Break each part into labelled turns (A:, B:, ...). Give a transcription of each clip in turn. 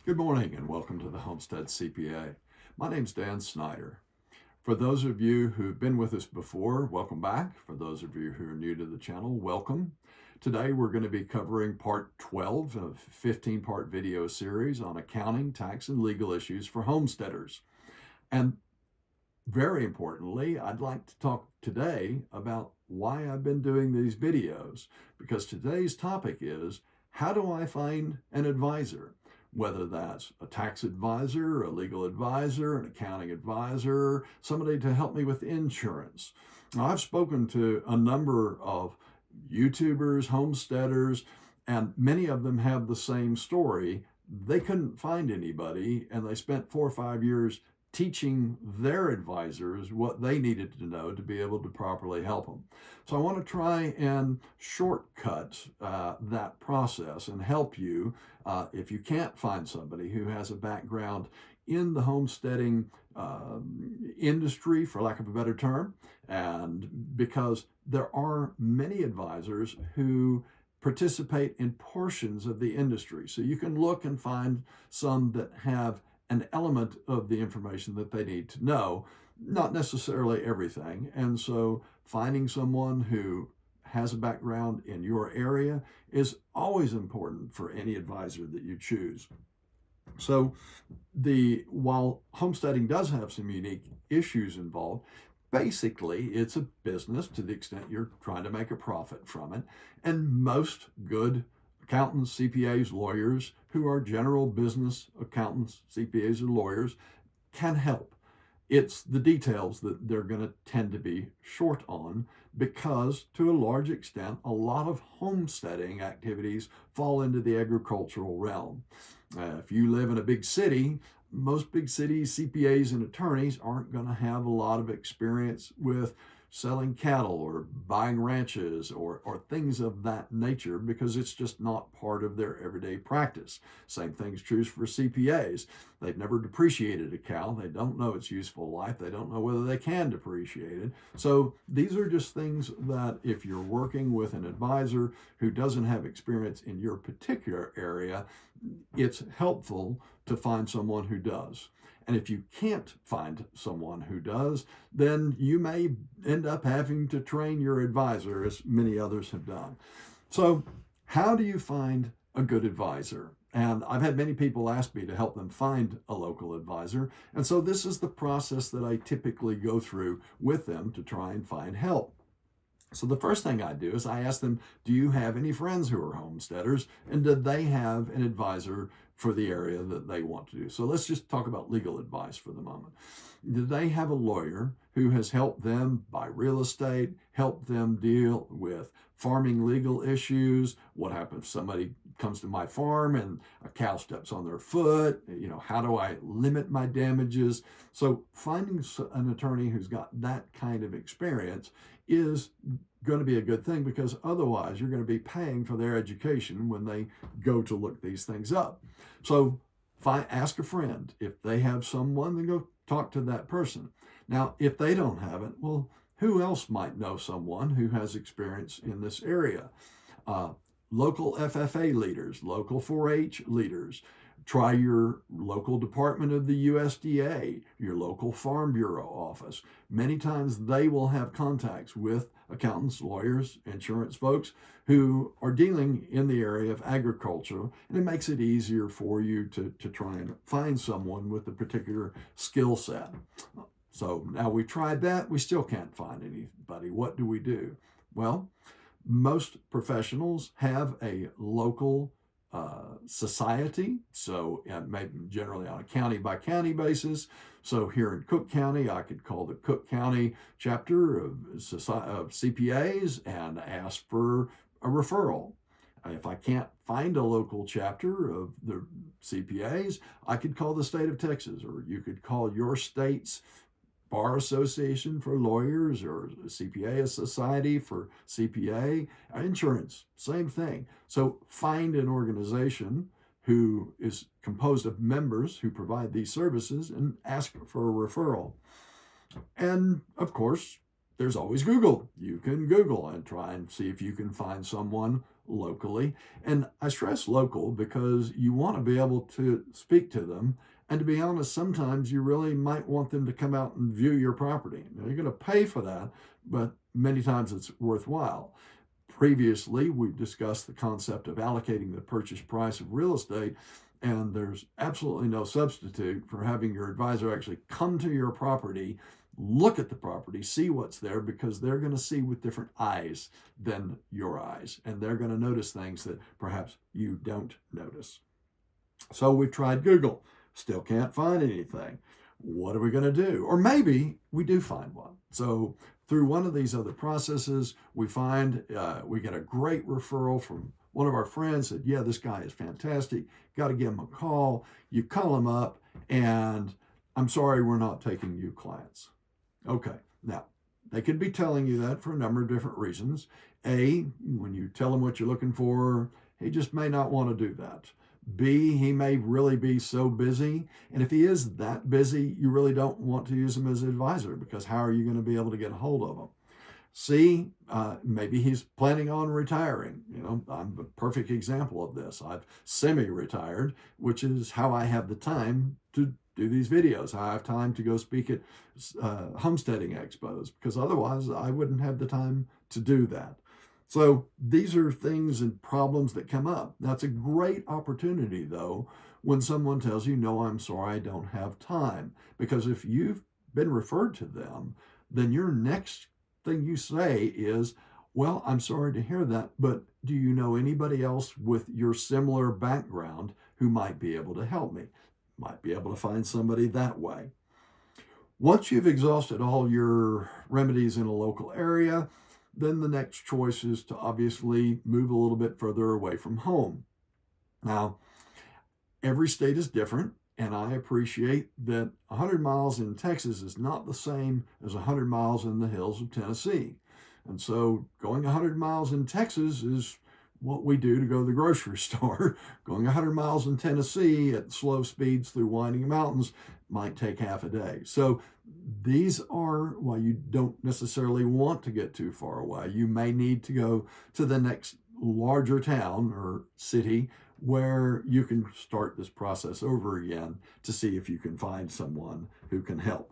A: Good morning and welcome to the Homestead CPA. My name's Dan Snyder. For those of you who've been with us before, welcome back. For those of you who are new to the channel, welcome. Today we're going to be covering part 12 of a 15-part video series on accounting, tax, and legal issues for homesteaders. And very importantly, I'd like to talk today about why I've been doing these videos, because today's topic is, how do I find an advisor? Whether that's a tax advisor, a legal advisor, an accounting advisor, somebody to help me with insurance. Now, I've spoken to a number of YouTubers, homesteaders, and many of them have the same story. They couldn't find anybody, and they spent 4 or 5 years teaching their advisors what they needed to know to be able to properly help them. So I want to try and shortcut that process and help you if you can't find somebody who has a background in the homesteading industry, for lack of a better term, and because there are many advisors who participate in portions of the industry. So you can look and find some that have an element of the information that they need to know, not necessarily everything. And so finding someone who has a background in your area is always important for any advisor that you choose. So while homesteading does have some unique issues involved, basically it's a business to the extent you're trying to make a profit from it. And most good accountants, CPAs, lawyers who are general business accountants, CPAs, or lawyers can help. It's the details that they're going to tend to be short on because, to a large extent, a lot of homesteading activities fall into the agricultural realm. If you live in a big city, most big cities, CPAs and attorneys aren't going to have a lot of experience with selling cattle or buying ranches or things of that nature because it's just not part of their everyday practice. Same thing's true for CPAs. They've never depreciated a cow. They don't know its useful life. They don't know whether they can depreciate it. So these are just things that if you're working with an advisor who doesn't have experience in your particular area, it's helpful to find someone who does. And if you can't find someone who does, then you may end up having to train your advisor, as many others have done. So how do you find a good advisor? And I've had many people ask me to help them find a local advisor. And so this is the process that I typically go through with them to try and find help. So the first thing I do is I ask them, do you have any friends who are homesteaders? And do they have an advisor for the area that they want to do? So let's just talk about legal advice for the moment. Do they have a lawyer who has helped them buy real estate, helped them deal with farming legal issues? What happens if somebody comes to my farm and a cow steps on their foot? How do I limit my damages? So finding an attorney who's got that kind of experience is going to be a good thing, because otherwise you're going to be paying for their education when they go to look these things up. So ask a friend. If they have someone, then go talk to that person. Now, if they don't have it, well, who else might know someone who has experience in this area? Local FFA leaders, local 4-H leaders. Try your local department of the USDA, your local Farm Bureau office. Many times they will have contacts with accountants, lawyers, insurance folks who are dealing in the area of agriculture, and it makes it easier for you to try and find someone with a particular skill set. So now we tried that, we still can't find anybody. What do we do? Well, most professionals have a local society, so maybe generally on a county by county basis. So here in Cook County, I could call the Cook County chapter of CPAs and ask for a referral. If I can't find a local chapter of the CPAs, I could call the state of Texas, or you could call your state's Bar Association for lawyers, or CPA Society for CPA. Insurance, same thing. So find an organization who is composed of members who provide these services and ask for a referral. And of course, there's always Google. You can Google and try and see if you can find someone locally. And I stress local because you want to be able to speak to them. And to be honest, sometimes you really might want them to come out and view your property. Now, you're going to pay for that, but many times it's worthwhile. Previously, we've discussed the concept of allocating the purchase price of real estate, and there's absolutely no substitute for having your advisor actually come to your property, look at the property, see what's there, because they're going to see with different eyes than your eyes, and they're going to notice things that perhaps you don't notice. So we've tried Google, still can't find anything. What are we going to do? Or maybe we do find one. So through one of these other processes, we find we get a great referral from one of our friends. Said, yeah, this guy is fantastic. Got to give him a call. You call him up, and I'm sorry, we're not taking new clients. Okay, now they could be telling you that for a number of different reasons. A, when you tell him what you're looking for, he just may not want to do that. B, he may really be so busy. And if he is that busy, you really don't want to use him as an advisor, because how are you going to be able to get a hold of him? C, maybe he's planning on retiring. I'm a perfect example of this. I've semi-retired, which is how I have the time to do these videos. I have time to go speak at homesteading expos, because otherwise I wouldn't have the time to do that. So these are things and problems that come up. That's a great opportunity, though, when someone tells you, no, I'm sorry, I don't have time. Because if you've been referred to them, then your next thing you say is, well, I'm sorry to hear that, but do you know anybody else with your similar background who might be able to help me? Might be able to find somebody that way. Once you've exhausted all your remedies in a local area, then the next choice is to obviously move a little bit further away from home. Now, every state is different, and I appreciate that 100 miles in Texas is not the same as 100 miles in the hills of Tennessee. And so going 100 miles in Texas is what we do to go to the grocery store. Going 100 miles in Tennessee at slow speeds through winding mountains might take half a day. So these are why you don't necessarily want to get too far away. You may need to go to the next larger town or city where you can start this process over again to see if you can find someone who can help.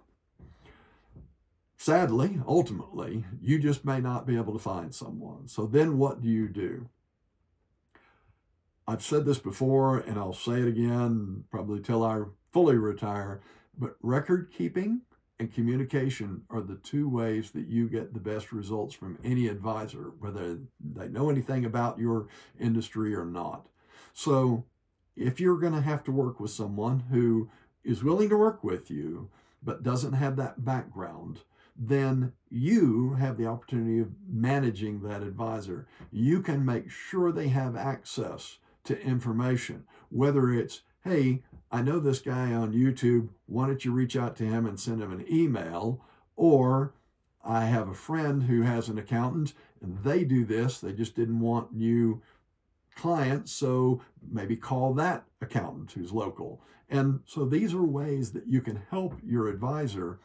A: Sadly, ultimately, you just may not be able to find someone. So then what do you do? I've said this before, and I'll say it again, probably till I fully retire, but record keeping and communication are the two ways that you get the best results from any advisor, whether they know anything about your industry or not. So if you're going to have to work with someone who is willing to work with you, but doesn't have that background, then you have the opportunity of managing that advisor. You can make sure they have access to information, whether it's, hey, I know this guy on YouTube, why don't you reach out to him and send him an email? Or I have a friend who has an accountant and they do this, they just didn't want new clients, so maybe call that accountant who's local. And so these are ways that you can help your advisor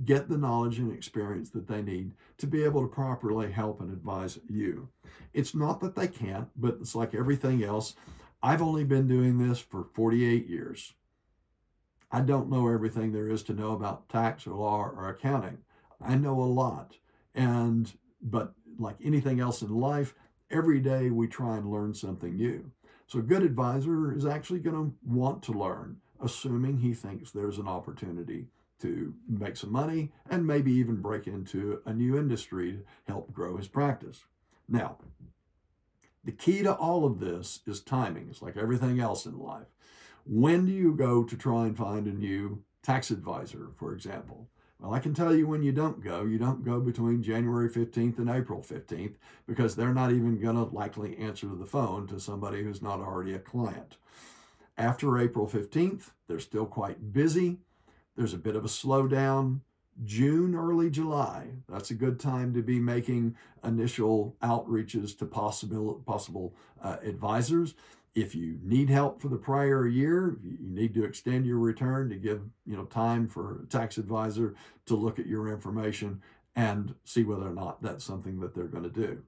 A: get the knowledge and experience that they need to be able to properly help and advise you. It's not that they can't, but it's like everything else. I've only been doing this for 48 years. I don't know everything there is to know about tax or law or accounting. I know a lot. But like anything else in life, every day we try and learn something new. So a good advisor is actually going to want to learn, assuming he thinks there's an opportunity to make some money and maybe even break into a new industry to help grow his practice. Now, the key to all of this is timing. It's like everything else in life. When do you go to try and find a new tax advisor, for example? Well, I can tell you when you don't go. You don't go between January 15th and April 15th because they're not even going to likely answer the phone to somebody who's not already a client. After April 15th, they're still quite busy. There's a bit of a slowdown. June, early July, that's a good time to be making initial outreaches to possible advisors. If you need help for the prior year, you need to extend your return to give time for a tax advisor to look at your information and see whether or not that's something that they're going to do.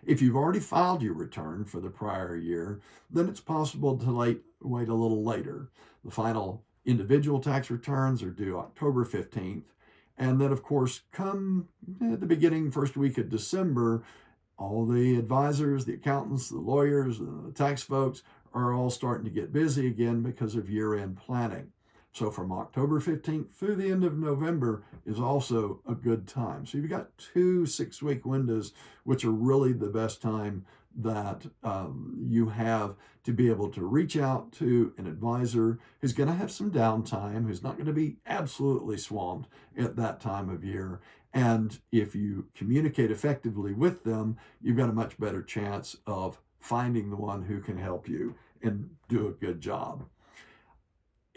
A: If you've already filed your return for the prior year, then it's possible to wait a little later. The final individual tax returns are due October 15th. And then, of course, come the beginning, first week of December, all the advisors, the accountants, the lawyers, the tax folks are all starting to get busy again because of year-end planning. So from October 15th through the end of November is also a good time. So you've got 2 6-week windows, which are really the best time that you have to be able to reach out to an advisor who's going to have some downtime, who's not going to be absolutely swamped at that time of year. And if you communicate effectively with them, you've got a much better chance of finding the one who can help you and do a good job.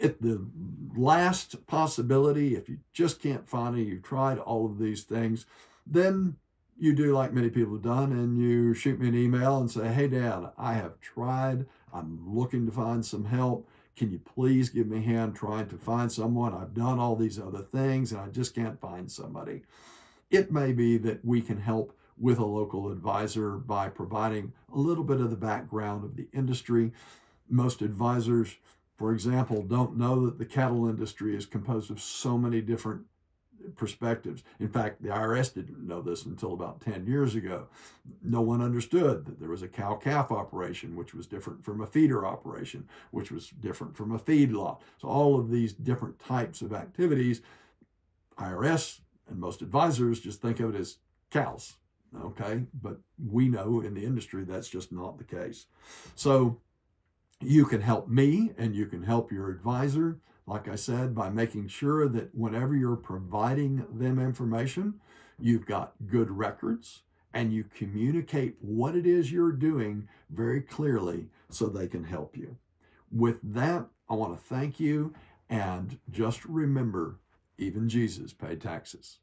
A: At the last possibility, if you just can't find it, you've tried all of these things, then you do like many people have done, and you shoot me an email and say, hey, Dan, I have tried. I'm looking to find some help. Can you please give me a hand trying to find someone? I've done all these other things, and I just can't find somebody. It may be that we can help with a local advisor by providing a little bit of the background of the industry. Most advisors, for example, don't know that the cattle industry is composed of so many different perspectives. In fact, the IRS didn't know this until about 10 years ago. No one understood that there was a cow-calf operation, which was different from a feeder operation, which was different from a feedlot. So all of these different types of activities, IRS and most advisors just think of it as cows, okay? But we know in the industry that's just not the case. So you can help me and you can help your advisor, like I said, by making sure that whenever you're providing them information, you've got good records and you communicate what it is you're doing very clearly so they can help you. With that, I want to thank you, and just remember, even Jesus paid taxes.